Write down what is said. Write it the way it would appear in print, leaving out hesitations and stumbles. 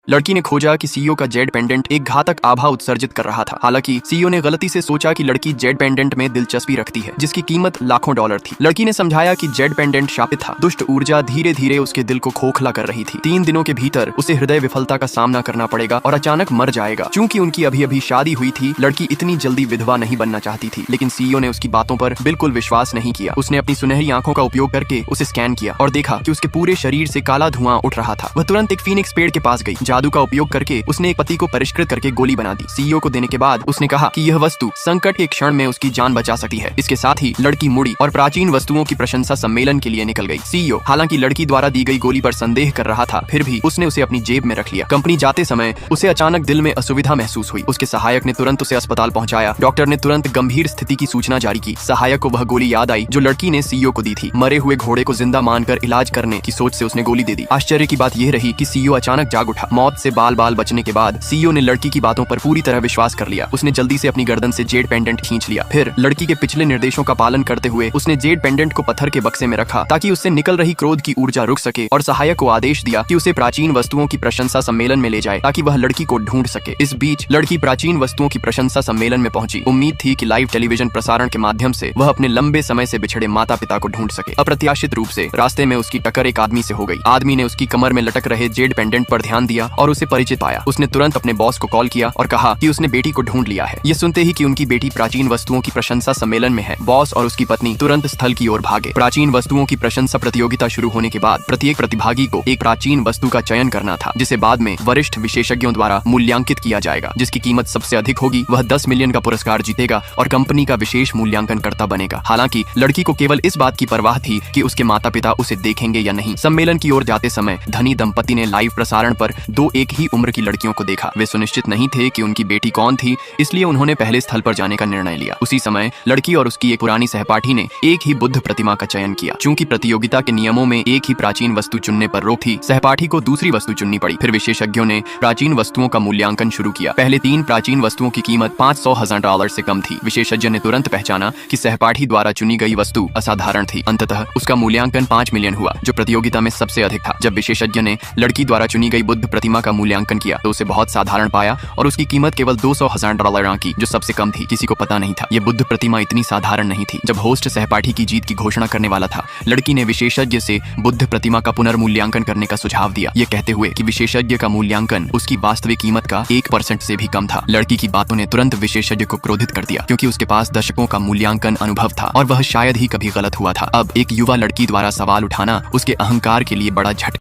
लड़की ने खोजा कि सीईओ का जेड पेंडेंट एक घातक आभा उत्सर्जित कर रहा था। हालांकि सीईओ ने गलती से सोचा कि लड़की जेड पेंडेंट में दिलचस्पी रखती है, जिसकी कीमत लाखों डॉलर थी। लड़की ने समझाया कि जेड पेंडेंट शापित था। दुष्ट ऊर्जा धीरे धीरे उसके दिल को खोखला कर रही थी। 3 दिनों के भीतर उसे हृदय विफलता का सामना करना पड़ेगा और अचानक मर जाएगा। चूंकि उनकी अभी अभी शादी हुई थी, लड़की इतनी जल्दी विधवा नहीं बनना चाहती थी, लेकिन सीईओ ने उसकी बातों पर बिल्कुल विश्वास नहीं किया। उसने अपनी सुनहरी आंखों का उपयोग करके उसे स्कैन किया और देखा कि उसके पूरे शरीर से काला धुआं उठ रहा था। वह तुरंत एक फीनिक्स पेड़ के पास गई। जादू का उपयोग करके उसने एक पति को परिष्कृत करके गोली बना दी। सीईओ को देने के बाद उसने कहा कि यह वस्तु संकट के क्षण में उसकी जान बचा सकती है। इसके साथ ही लड़की मुड़ी और प्राचीन वस्तुओं की प्रशंसा सम्मेलन के लिए निकल गई। सीईओ हालांकि लड़की द्वारा दी गई गोली पर संदेह कर रहा था, फिर भी उसने उसे अपनी जेब में रख लिया। कंपनी जाते समय उसे अचानक दिल में असुविधा महसूस हुई। उसके सहायक ने तुरंत उसे अस्पताल पहुंचाया। डॉक्टर ने तुरंत गंभीर स्थिति की सूचना जारी की। सहायक को वह गोली याद आई जो लड़की ने सीईओ को दी थी। मरे हुए घोड़े को जिंदा मानकर इलाज करने की सोच से उसने गोली दे दी। आश्चर्य की बात यह रही कि सीईओ अचानक जाग उठा। मौत से बाल बाल बचने के बाद सीईओ ने लड़की की बातों पर पूरी तरह विश्वास कर लिया। उसने जल्दी से अपनी गर्दन से जेड पेंडेंट खींच लिया। फिर लड़की के पिछले निर्देशों का पालन करते हुए उसने जेड पेंडेंट को पत्थर के बक्से में रखा ताकि उससे निकल रही क्रोध की ऊर्जा रुक सके, और सहायक को आदेश दिया कि उसे प्राचीन वस्तुओं की प्रशंसा सम्मेलन में ले जाए ताकि वह लड़की को ढूंढ सके। इस बीच लड़की प्राचीन वस्तुओं की प्रशंसा सम्मेलन में पहुंची। उम्मीद थी कि लाइव टेलीविजन प्रसारण के माध्यम से वह अपने लंबे समय से बिछड़े माता पिता को ढूंढ सके। अप्रत्याशित रूप से रास्ते में उसकी टक्कर एक आदमी से हो गई। आदमी ने उसकी कमर में लटक रहे जेड पेंडेंट पर ध्यान दिया और उसे परिचित पाया। उसने तुरंत अपने बॉस को कॉल किया और कहा कि उसने बेटी को ढूंढ लिया है। ये सुनते ही कि उनकी बेटी प्राचीन वस्तुओं की प्रशंसा सम्मेलन में है, बॉस और उसकी पत्नी तुरंत स्थल की ओर भागे। प्राचीन वस्तुओं की प्रशंसा प्रतियोगिता शुरू होने के बाद प्रत्येक प्रतिभागी को एक प्राचीन वस्तु का चयन करना था, जिसे बाद में वरिष्ठ विशेषज्ञों द्वारा मूल्यांकित किया जाएगा। जिसकी कीमत सबसे अधिक होगी वह 10 मिलियन का पुरस्कार जीतेगा और कंपनी का विशेष मूल्यांकन करता बनेगा। हालांकि लड़की को केवल इस बात की परवाह थी कि उसके माता पिता उसे देखेंगे या नहीं। सम्मेलन की ओर जाते समय धनी दंपति ने लाइव प्रसारण पर 2 एक ही उम्र की लड़कियों को देखा। वे सुनिश्चित नहीं थे कि उनकी बेटी कौन थी, इसलिए उन्होंने पहले स्थल पर जाने का निर्णय लिया। उसी समय लड़की और उसकी एक पुरानी सहपाठी ने एक ही बुद्ध प्रतिमा का चयन किया। चूंकि प्रतियोगिता के नियमों में एक ही प्राचीन वस्तु चुनने पर रोक थी, सहपाठी को दूसरी वस्तु चुननी पड़ी। फिर विशेषज्ञों ने प्राचीन वस्तुओं का मूल्यांकन शुरू किया। पहले 3 प्राचीन वस्तुओं की कीमत $500,000 से कम थी। विशेषज्ञ ने तुरंत पहचाना कि सहपाठी द्वारा चुनी गई वस्तु असाधारण थी। अंततः उसका मूल्यांकन 5 मिलियन हुआ, जो प्रतियोगिता में सबसे अधिक था। जब विशेषज्ञ ने लड़की द्वारा चुनी गई बुद्ध प्रतिमा का मूल्यांकन किया तो उसे बहुत साधारण पाया और उसकी कीमत केवल $200,000 आंकी, जो सबसे कम थी। किसी को पता नहीं था ये बुद्ध प्रतिमा इतनी साधारण नहीं थी। जब होस्ट सहपाठी की जीत की घोषणा करने वाला था, लड़की ने विशेषज्ञ से बुद्ध प्रतिमा का पुनर्मूल्यांकन करने का सुझाव दिया, ये कहते हुए कि विशेषज्ञ का मूल्यांकन उसकी वास्तविक कीमत का 1% से भी कम था। लड़की की बातों ने तुरंत विशेषज्ञ को क्रोधित कर दिया, क्योंकि उसके पास दशकों का मूल्यांकन अनुभव था और वह शायद ही कभी गलत हुआ था। अब एक युवा लड़की द्वारा सवाल उठाना उसके अहंकार के लिए बड़ा झटका